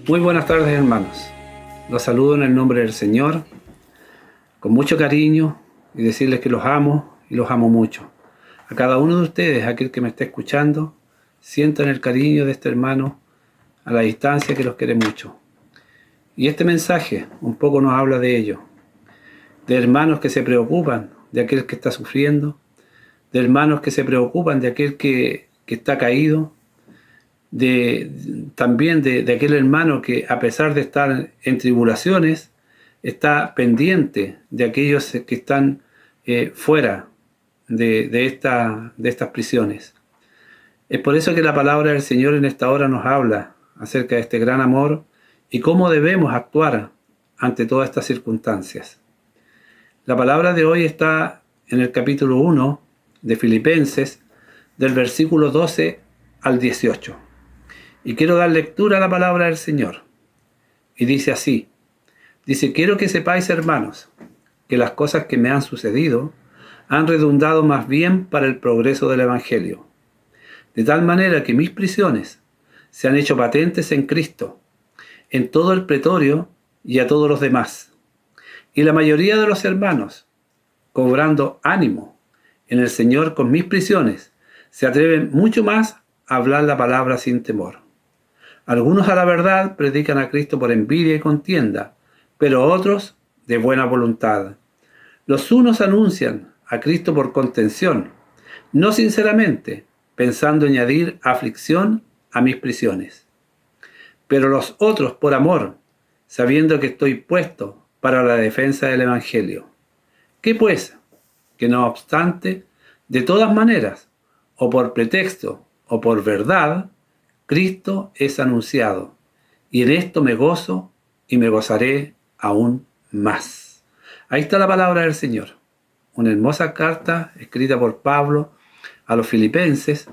Muy buenas tardes, hermanos. Los saludo en el nombre del Señor, con mucho cariño, y decirles que los amo y los amo mucho. A cada uno de ustedes, aquel que me esté escuchando, sientan el cariño de este hermano a la distancia, que los quiere mucho. Y este mensaje un poco nos habla de ello, de hermanos que se preocupan de aquel que está sufriendo, de hermanos que se preocupan de aquel que está caído, también de aquel hermano que, a pesar de estar en tribulaciones, está pendiente de aquellos que están fuera de estas prisiones. Es por eso que la palabra del Señor en esta hora nos habla acerca de este gran amor y cómo debemos actuar ante todas estas circunstancias. La palabra de hoy está en el capítulo 1 de Filipenses, del versículo 12 al 18. Y quiero dar lectura a la palabra del Señor. Y dice así, quiero que sepáis, hermanos, que las cosas que me han sucedido han redundado más bien para el progreso del Evangelio, de tal manera que mis prisiones se han hecho patentes en Cristo, en todo el pretorio y a todos los demás. Y la mayoría de los hermanos, cobrando ánimo en el Señor con mis prisiones, se atreven mucho más a hablar la palabra sin temor. Algunos, a la verdad, predican a Cristo por envidia y contienda, pero otros de buena voluntad. Los unos anuncian a Cristo por contención, no sinceramente, pensando añadir aflicción a mis prisiones. Pero los otros por amor, sabiendo que estoy puesto para la defensa del Evangelio. ¿Qué pues? Que no obstante, de todas maneras, o por pretexto o por verdad, Cristo es anunciado, y en esto me gozo y me gozaré aún más. Ahí está la palabra del Señor. Una hermosa carta escrita por Pablo a los filipenses,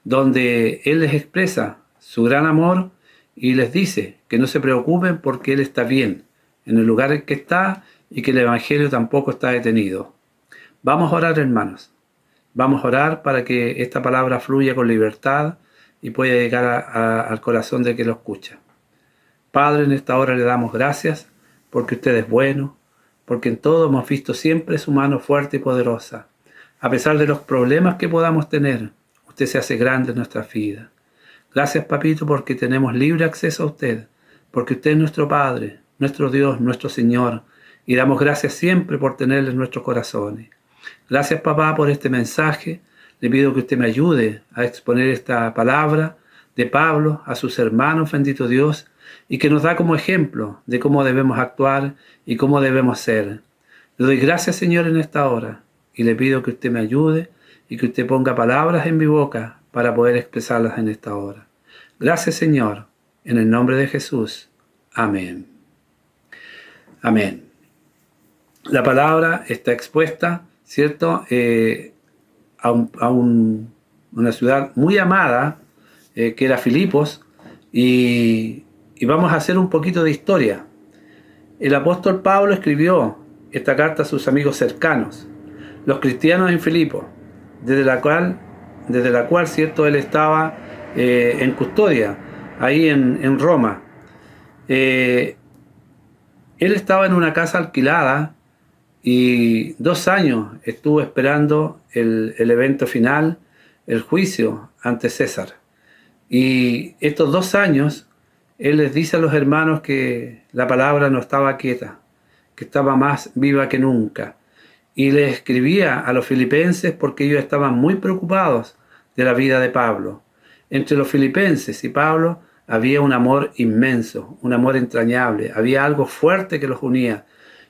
donde él les expresa su gran amor y les dice que no se preocupen porque él está bien en el lugar en que está y que el Evangelio tampoco está detenido. Vamos a orar, hermanos. Vamos a orar para que esta palabra fluya con libertad y pueda llegar al corazón de que lo escucha. Padre, en esta hora le damos gracias porque usted es bueno, porque en todo hemos visto siempre su mano fuerte y poderosa. A pesar de los problemas que podamos tener, usted se hace grande en nuestra vida. Gracias, papito, porque tenemos libre acceso a usted, porque usted es nuestro Padre, nuestro Dios, nuestro Señor, y damos gracias siempre por tenerle en nuestros corazones. Gracias, papá, por este mensaje. Le pido que usted me ayude a exponer esta palabra de Pablo a sus hermanos, bendito Dios, y que nos da como ejemplo de cómo debemos actuar y cómo debemos ser. Le doy gracias, Señor, en esta hora, y le pido que usted me ayude y que usted ponga palabras en mi boca para poder expresarlas en esta hora. Gracias, Señor, en el nombre de Jesús. Amén. Amén. La palabra está expuesta, ¿cierto?, a una ciudad muy amada, que era Filipos, y vamos a hacer un poquito de historia. El apóstol Pablo escribió esta carta a sus amigos cercanos, los cristianos en Filipos, desde la cual, ¿cierto?, él estaba en custodia, ahí en Roma. Él estaba en una casa alquilada, y 2 años estuvo esperando el evento final, el juicio ante César. Y estos 2 años, él les dice a los hermanos que la palabra no estaba quieta, que estaba más viva que nunca. Y les escribía a los filipenses porque ellos estaban muy preocupados de la vida de Pablo. Entre los filipenses y Pablo había un amor inmenso, un amor entrañable, había algo fuerte que los unía.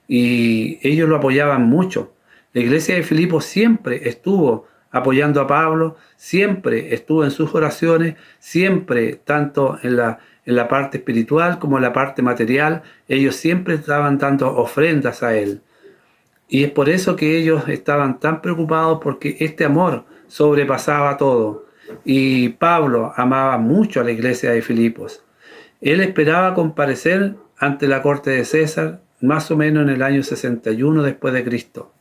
Y ellos lo apoyaban mucho. La iglesia de Filipos siempre estuvo apoyando a Pablo, siempre estuvo en sus oraciones, siempre, tanto en la parte espiritual como en la parte material, ellos siempre estaban dando ofrendas a él. Y es por eso que ellos estaban tan preocupados, porque este amor sobrepasaba todo. Y Pablo amaba mucho a la iglesia de Filipos. Él esperaba comparecer ante la corte de César más o menos en el año 61 después de Cristo.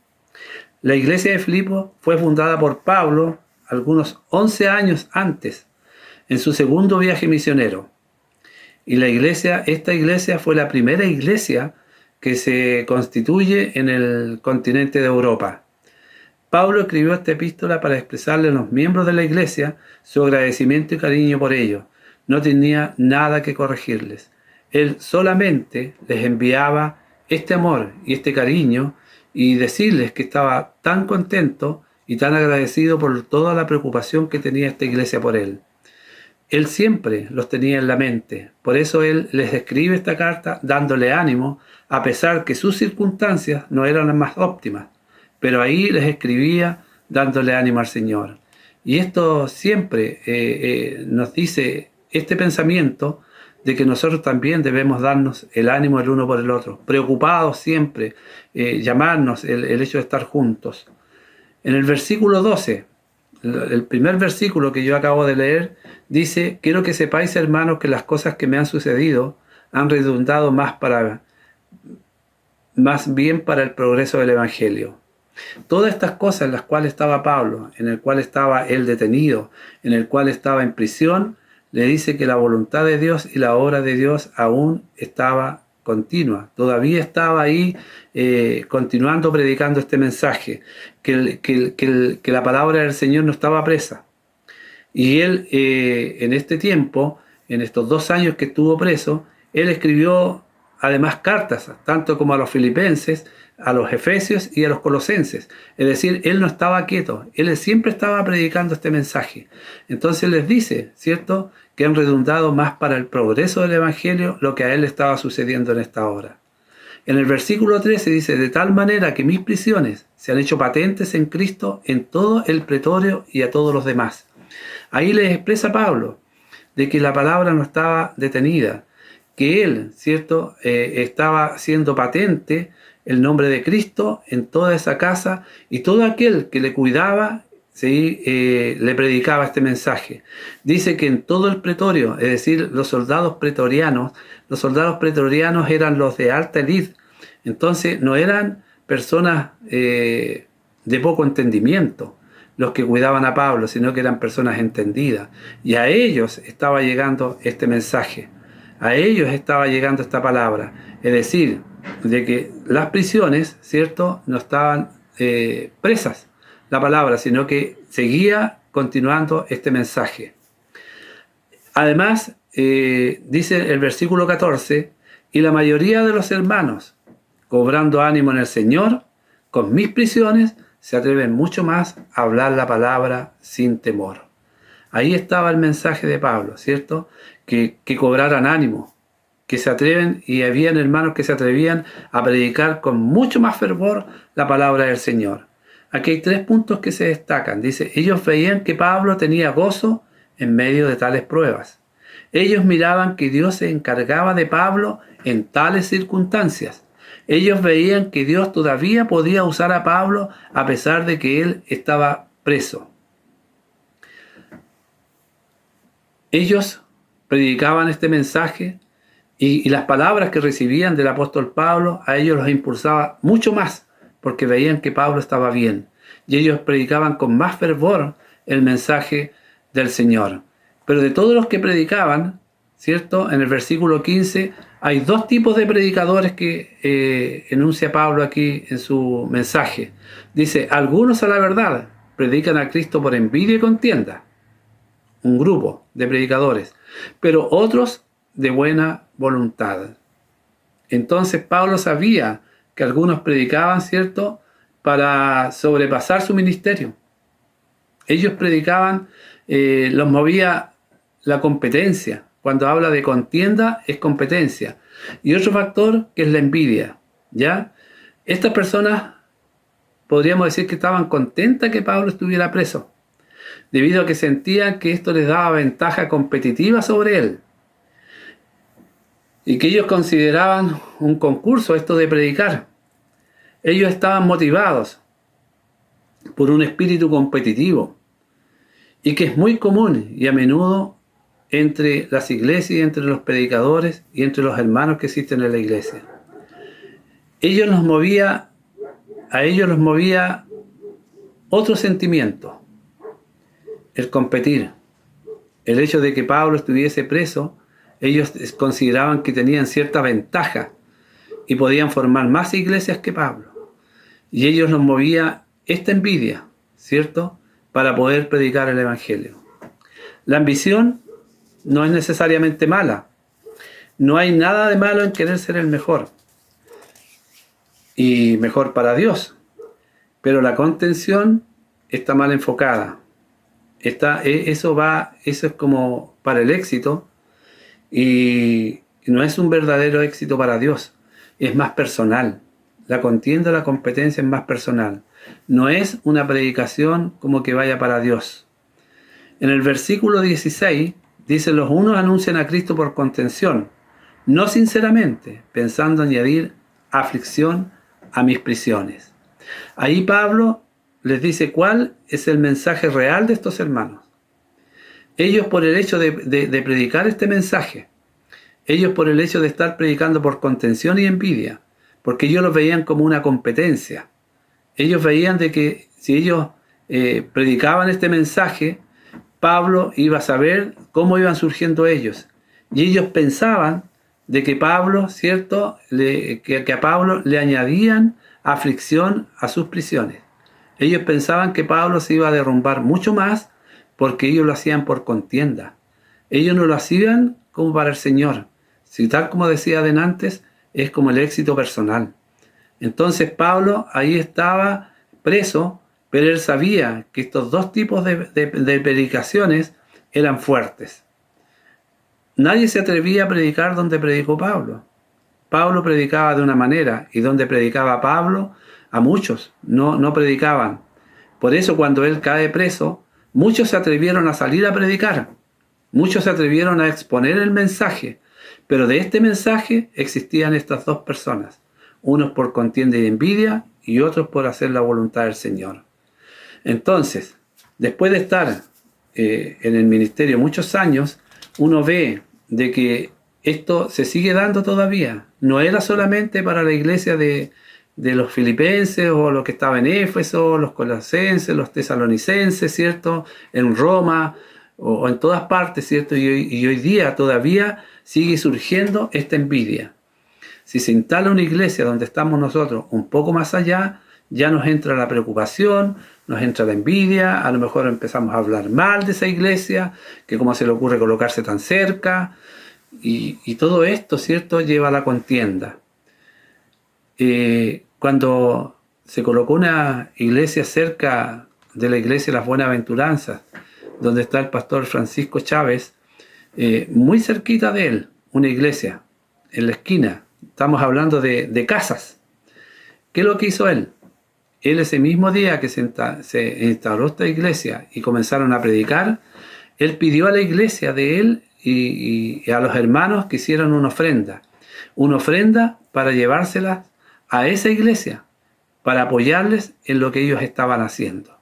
La iglesia de Filipos fue fundada por Pablo algunos 11 años antes, en su segundo viaje misionero. Y esta iglesia fue la primera iglesia que se constituye en el continente de Europa. Pablo escribió esta epístola para expresarle a los miembros de la iglesia su agradecimiento y cariño por ellos. No tenía nada que corregirles. Él solamente les enviaba este amor y este cariño y decirles que estaba tan contento y tan agradecido por toda la preocupación que tenía esta iglesia por él. Él siempre los tenía en la mente. Por eso él les escribe esta carta dándole ánimo, a pesar que sus circunstancias no eran las más óptimas. Pero ahí les escribía dándole ánimo al Señor. Y esto siempre nos dice este pensamiento de que nosotros también debemos darnos el ánimo el uno por el otro, preocupados siempre, llamarnos el hecho de estar juntos. En el versículo 12, el primer versículo que yo acabo de leer, dice: quiero que sepáis, hermanos, que las cosas que me han sucedido han redundado más bien para el progreso del Evangelio. Todas estas cosas en las cuales estaba Pablo, en el cual estaba él detenido, en el cual estaba en prisión, le dice que la voluntad de Dios y la obra de Dios aún estaba continua. Todavía estaba ahí continuando predicando este mensaje, que la palabra del Señor no estaba presa. Y él en este tiempo, en estos 2 años que estuvo preso, él escribió además cartas, tanto como a los filipenses, a los efesios y a los colosenses. Es decir, él no estaba quieto, él siempre estaba predicando este mensaje. Entonces les dice, ¿cierto?, que han redundado más para el progreso del Evangelio lo que a él estaba sucediendo en esta hora. En el versículo 13 dice: de tal manera que mis prisiones se han hecho patentes en Cristo en todo el pretorio y a todos los demás. Ahí les expresa Pablo de que la palabra no estaba detenida, que él, ¿cierto?, estaba haciendo patente el nombre de Cristo en toda esa casa, y todo aquel que le cuidaba, ¿sí?, le predicaba este mensaje. Dice que en todo el pretorio, es decir, los soldados pretorianos eran los de alta élite. Entonces no eran personas de poco entendimiento los que cuidaban a Pablo, sino que eran personas entendidas. Y a ellos estaba llegando este mensaje, a ellos estaba llegando esta palabra. Es decir, de que las prisiones, ¿cierto?, no estaban presas la palabra, sino que seguía continuando este mensaje. Además, dice el versículo 14: y la mayoría de los hermanos, cobrando ánimo en el Señor, con mis prisiones, se atreven mucho más a hablar la palabra sin temor. Ahí estaba el mensaje de Pablo, ¿cierto? Que cobraran ánimo, que se atreven, y habían hermanos que se atrevían a predicar con mucho más fervor la palabra del Señor. Aquí hay 3 puntos que se destacan. Dice: ellos veían que Pablo tenía gozo en medio de tales pruebas. Ellos miraban que Dios se encargaba de Pablo en tales circunstancias. Ellos veían que Dios todavía podía usar a Pablo a pesar de que él estaba preso. Ellos predicaban este mensaje y las palabras que recibían del apóstol Pablo a ellos los impulsaba mucho más, porque veían que Pablo estaba bien. Y ellos predicaban con más fervor el mensaje del Señor. Pero de todos los que predicaban, ¿cierto?, en el versículo 15, hay 2 tipos de predicadores que enuncia Pablo aquí en su mensaje. Dice: algunos, a la verdad, predican a Cristo por envidia y contienda. Un grupo de predicadores. Pero otros de buena voluntad. Entonces Pablo sabía que algunos predicaban, ¿cierto?, para sobrepasar su ministerio. Ellos predicaban, los movía la competencia. Cuando habla de contienda, es competencia. Y otro factor que es la envidia, ¿ya? Estas personas, podríamos decir que estaban contentas que Pablo estuviera preso, debido a que sentían que esto les daba ventaja competitiva sobre él. Y que ellos consideraban un concurso esto de predicar. Ellos estaban motivados por un espíritu competitivo, y que es muy común y a menudo entre las iglesias, entre los predicadores y entre los hermanos que existen en la iglesia. A ellos los movía otro sentimiento: el competir. El hecho de que Pablo estuviese preso Ellos consideraban que tenían cierta ventaja y podían formar más iglesias que Pablo. Y ellos los movía esta envidia, ¿cierto?, para poder predicar el Evangelio. La ambición no es necesariamente mala. No hay nada de malo en querer ser el mejor y mejor para Dios. Pero la contención está mal enfocada. Eso es como para el éxito y no es un verdadero éxito para Dios. Es más personal. La contienda, la competencia es más personal. No es una predicación como que vaya para Dios. En el versículo 16 dice: los unos anuncian a Cristo por contención, no sinceramente, pensando añadir aflicción a mis prisiones. Ahí Pablo les dice cuál es el mensaje real de estos hermanos. Ellos, por el hecho de predicar este mensaje, ellos por el hecho de estar predicando por contención y envidia, porque ellos los veían como una competencia. Ellos veían de que si ellos predicaban este mensaje, Pablo iba a saber cómo iban surgiendo ellos. Y ellos pensaban de que Pablo, ¿cierto?, que a Pablo le añadían aflicción a sus prisiones. Ellos pensaban que Pablo se iba a derrumbar mucho más porque ellos lo hacían por contienda. Ellos no lo hacían como para el Señor. Si tal como decía antes, es como el éxito personal. Entonces Pablo ahí estaba preso, pero él sabía que estos dos tipos de predicaciones eran fuertes. Nadie se atrevía a predicar donde predicó Pablo. Pablo predicaba de una manera, y donde predicaba Pablo, a muchos no predicaban. Por eso cuando él cae preso, muchos se atrevieron a salir a predicar. Muchos se atrevieron a exponer el mensaje. Pero de este mensaje existían estas dos personas. Unos por contienda y envidia, y otros por hacer la voluntad del Señor. Entonces, después de estar en el ministerio muchos años, uno ve de que esto se sigue dando todavía. No era solamente para la iglesia de los filipenses o lo que estaba en Éfeso, los colosenses, los tesalonicenses, ¿cierto?, en Roma o en todas partes, ¿cierto? Y hoy día todavía sigue surgiendo esta envidia. Si se instala una iglesia donde estamos nosotros un poco más allá, ya nos entra la preocupación, nos entra la envidia, a lo mejor empezamos a hablar mal de esa iglesia, que cómo se le ocurre colocarse tan cerca, y todo esto, ¿cierto?, lleva a la contienda. Cuando se colocó una iglesia cerca de la iglesia de las Buenaventuranzas, donde está el pastor Francisco Chávez, muy cerquita de él, una iglesia, en la esquina, estamos hablando de casas. ¿Qué es lo que hizo él? Él ese mismo día que se instauró esta iglesia y comenzaron a predicar, él pidió a la iglesia de él y a los hermanos que hicieran una ofrenda para llevárselas a esa iglesia, para apoyarles en lo que ellos estaban haciendo.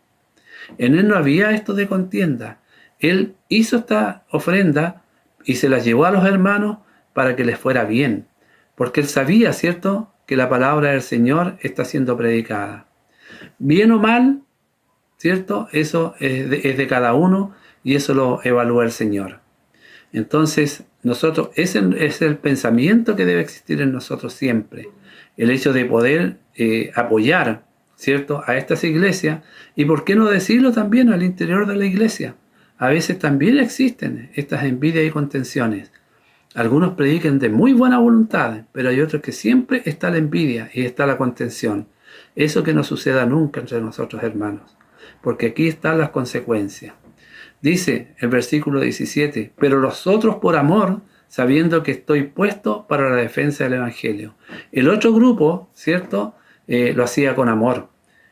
En él no había esto de contienda. Él hizo esta ofrenda y se las llevó a los hermanos para que les fuera bien, porque él sabía, ¿cierto?, que la palabra del Señor está siendo predicada. Bien o mal, ¿cierto?, eso es de cada uno y eso lo evalúa el Señor. Entonces, nosotros, ese es el pensamiento que debe existir en nosotros siempre. El hecho de poder apoyar, ¿cierto?, a estas iglesias, y por qué no decirlo también al interior de la iglesia. A veces también existen estas envidias y contenciones. Algunos predican de muy buena voluntad, pero hay otros que siempre está la envidia y está la contención. Eso que no suceda nunca entre nosotros, hermanos, porque aquí están las consecuencias. Dice el versículo 17, pero los otros por amor, sabiendo que estoy puesto para la defensa del Evangelio. El otro grupo, ¿cierto?, lo hacía con amor.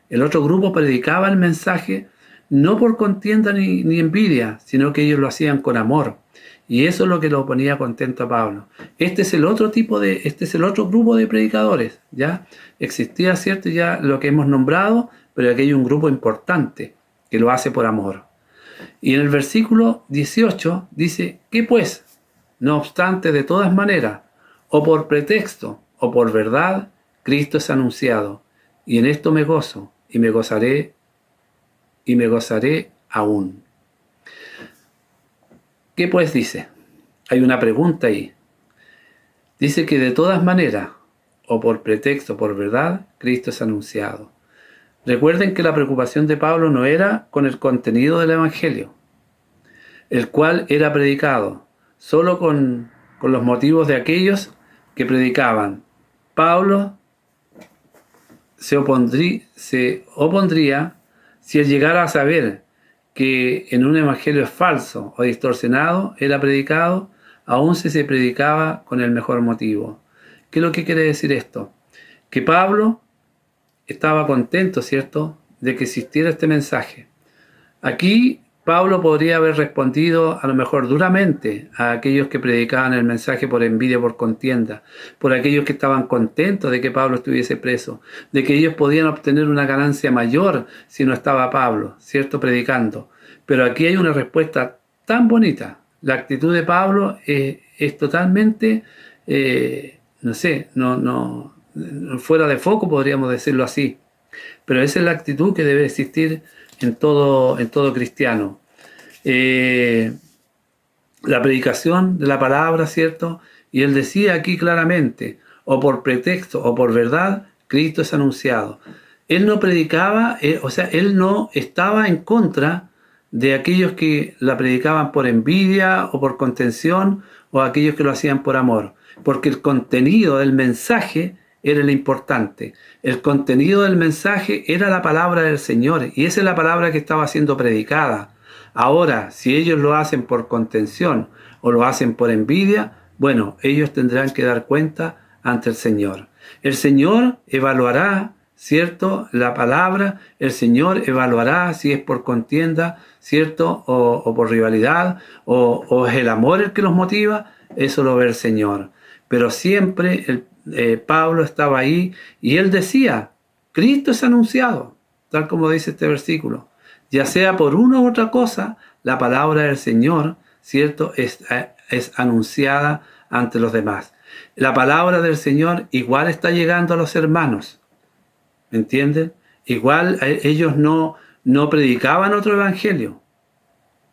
El otro grupo predicaba el mensaje no por contienda ni envidia, sino que ellos lo hacían con amor. Y eso es lo que lo ponía contento a Pablo. Este es el otro grupo de predicadores, ¿ya? Existía, ¿cierto?, ya lo que hemos nombrado, pero aquí hay un grupo importante que lo hace por amor. Y en el versículo 18 dice, ¿qué pues? No obstante, de todas maneras, o por pretexto o por verdad, Cristo es anunciado, y en esto me gozo, y me gozaré aún. ¿Qué pues dice? hay una pregunta ahí. Dice que de todas maneras, o por pretexto o por verdad, Cristo es anunciado. Recuerden que la preocupación de Pablo no era con el contenido del Evangelio, el cual era predicado, solo con los motivos de aquellos que predicaban. Pablo se opondría si él llegara a saber que en un evangelio falso o distorsionado era predicado, aun si se predicaba con el mejor motivo. ¿Qué es lo que quiere decir esto? Que Pablo estaba contento, ¿cierto?, de que existiera este mensaje. Aquí Pablo podría haber respondido a lo mejor duramente a aquellos que predicaban el mensaje por envidia, por contienda, por aquellos que estaban contentos de que Pablo estuviese preso, de que ellos podían obtener una ganancia mayor si no estaba Pablo, ¿cierto?, predicando. Pero aquí hay una respuesta tan bonita. La actitud de Pablo es totalmente, fuera de foco, podríamos decirlo así. Pero esa es la actitud que debe existir en todo cristiano. La predicación de la palabra, ¿cierto? Y él decía aquí claramente, o por pretexto o por verdad, Cristo es anunciado. Él no predicaba, él no estaba en contra de aquellos que la predicaban por envidia o por contención, o aquellos que lo hacían por amor, porque el contenido del mensaje era lo importante. El contenido del mensaje era la palabra del Señor, y esa es la palabra que estaba siendo predicada. Ahora, si ellos lo hacen por contención o lo hacen por envidia, bueno, ellos tendrán que dar cuenta ante el Señor. El Señor evaluará, ¿cierto?, la palabra. El Señor evaluará si es por contienda, ¿cierto?, o por rivalidad, o es el amor el que los motiva. Eso lo ve el Señor. Pero siempre Pablo estaba ahí y él decía, Cristo es anunciado, tal como dice este versículo. Ya sea por una u otra cosa, la palabra del Señor, ¿cierto?, es anunciada ante los demás. La palabra del Señor igual está llegando a los hermanos, ¿me entienden? Igual ellos no predicaban otro evangelio,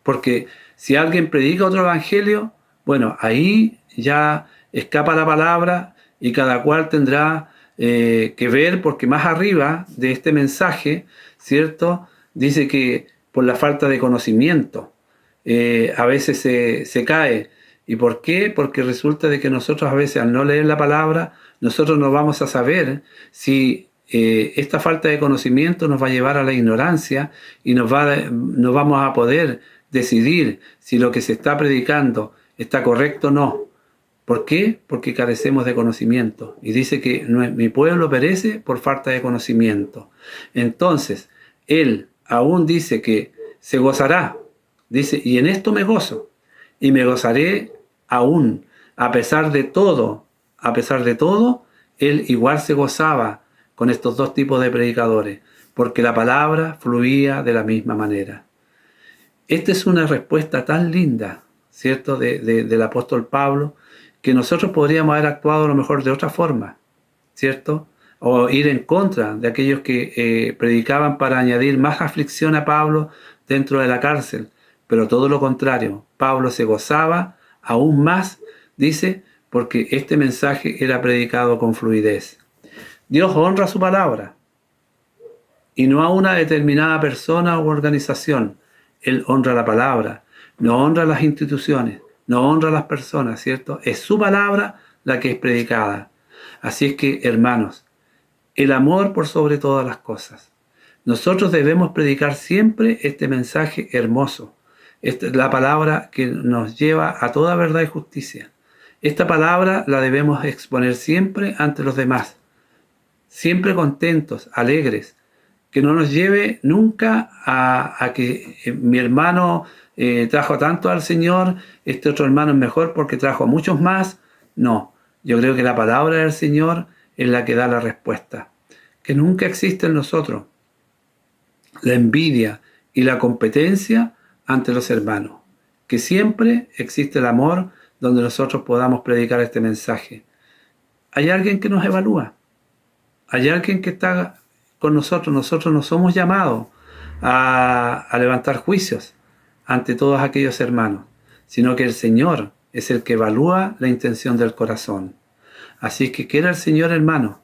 porque si alguien predica otro evangelio, bueno, ahí ya escapa la palabra y cada cual tendrá que ver, porque más arriba de este mensaje, ¿cierto?, dice que por la falta de conocimiento a veces se cae. ¿Y por qué? Porque resulta de que nosotros a veces, al no leer la palabra, nosotros no vamos a saber si esta falta de conocimiento nos va a llevar a la ignorancia y no vamos a poder decidir si lo que se está predicando está correcto o no. ¿Por qué? Porque carecemos de conocimiento. Y dice que mi pueblo perece por falta de conocimiento. Entonces, él aún dice que se gozará. Dice, y en esto me gozo. Y me gozaré aún. A pesar de todo, él igual se gozaba con estos dos tipos de predicadores. Porque la palabra fluía de la misma manera. Esta es una respuesta tan linda, ¿cierto?, del apóstol Pablo, que nosotros podríamos haber actuado a lo mejor de otra forma, ¿cierto? O ir en contra de aquellos que predicaban para añadir más aflicción a Pablo dentro de la cárcel. Pero todo lo contrario, Pablo se gozaba aún más, dice, porque este mensaje era predicado con fluidez. Dios honra su palabra, y no a una determinada persona u organización. Él honra la palabra, no honra las instituciones, no honra a las personas, ¿cierto? Es su palabra la que es predicada. Así es que, hermanos, el amor por sobre todas las cosas. Nosotros debemos predicar siempre este mensaje hermoso. Esta es la palabra que nos lleva a toda verdad y justicia. Esta palabra la debemos exponer siempre ante los demás. Siempre contentos, alegres. Que no nos lleve nunca a que mi hermano trajo tanto al Señor, este otro hermano es mejor porque trajo a muchos más. No, yo creo que la palabra del Señor es la que da la respuesta. Que nunca existe en nosotros la envidia y la competencia ante los hermanos. Que siempre existe el amor donde nosotros podamos predicar este mensaje. Hay alguien que nos evalúa. Hay alguien que está con nosotros. Nosotros no somos llamados a levantar juicios ante todos aquellos hermanos, sino que el Señor es el que evalúa la intención del corazón. Así que quiera el Señor, hermano,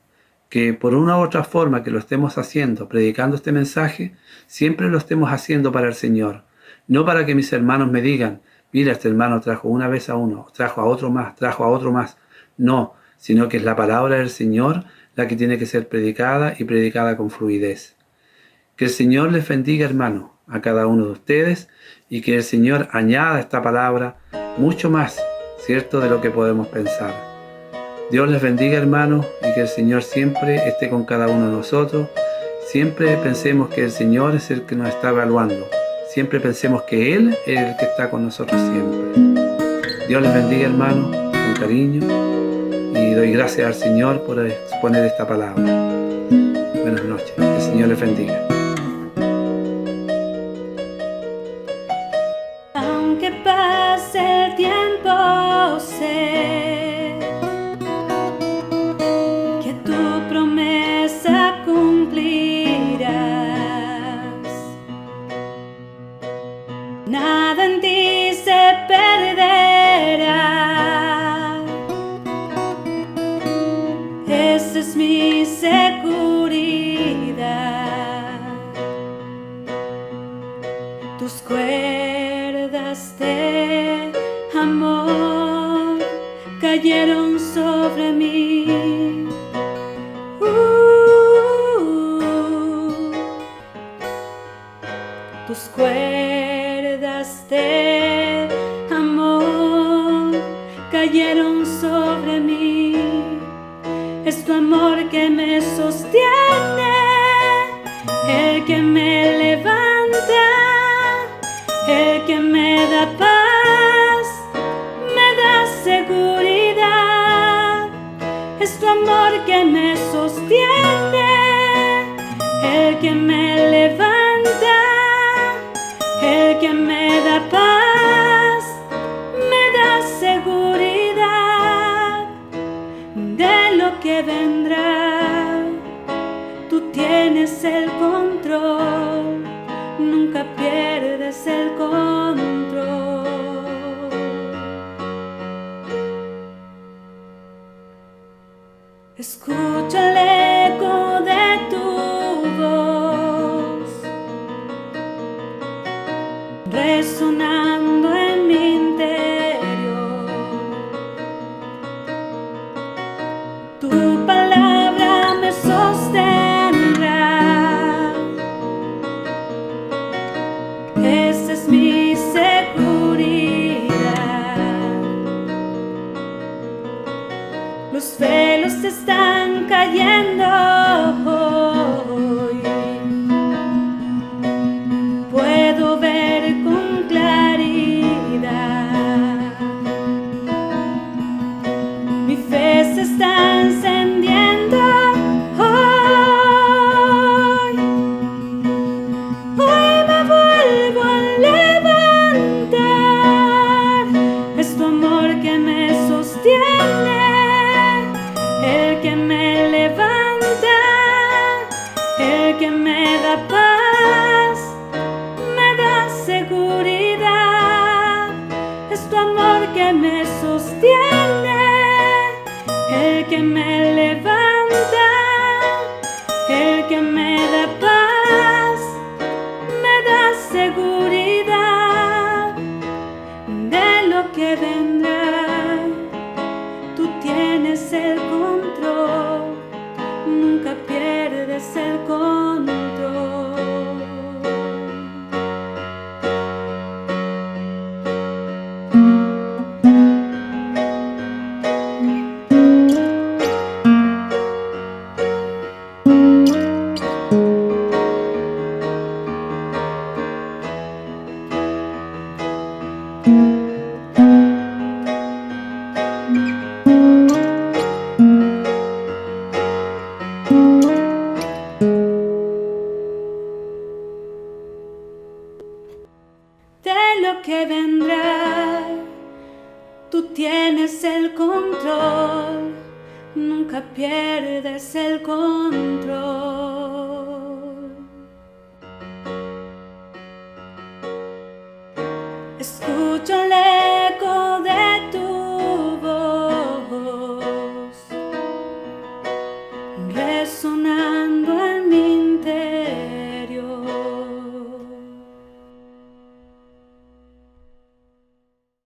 que por una u otra forma que lo estemos haciendo, predicando este mensaje, siempre lo estemos haciendo para el Señor. No para que mis hermanos me digan, mira, este hermano trajo una vez a uno, trajo a otro más, trajo a otro más. No, sino que es la palabra del Señor la que tiene que ser predicada y predicada con fluidez. Que el Señor les bendiga, hermano, a cada uno de ustedes, y que el Señor añada a esta palabra mucho más, ¿cierto?, de lo que podemos pensar. Dios les bendiga, hermanos, y que el Señor siempre esté con cada uno de nosotros. Siempre pensemos que el Señor es el que nos está evaluando. Siempre pensemos que Él es el que está con nosotros siempre. Dios les bendiga, hermanos, con cariño, y doy gracias al Señor por exponer esta palabra. Buenas noches. Que el Señor les bendiga. Aunque pase el tiempo, sé que tu promesa cumplirás. Nada en ti se perderá. Esa es mi seguridad. Tus cuerdas de amor cayeron sobre mí. Tus cuerdas de amor cayeron sobre mí. Es tu amor que me sostiene, el que me levanta, el que me da paz, me da seguridad. Es tu amor que me sostiene, el que me levanta, el que me da paz, me da seguridad de lo que vendrá. Tú tienes el control, nunca pierdes el control. Escucha el eco de tu voz resonando en mi interior. Tu palabra me sostendrá. Esa es mi seguridad. Los velos están cayendo hoy. Puedo ver con claridad. Mi fe se está encendiendo hoy. Hoy me vuelvo a levantar. Es tu amor que me sostiene, el que me levanta, el que me da paz, me da seguridad. Es tu amor que me sostiene, el que me levanta, el que me da paz, me da seguridad de lo que vendrá. Tú tienes el control, nunca pierdes el control. De lo que vendrá, tú tienes el control, nunca pierdes el control.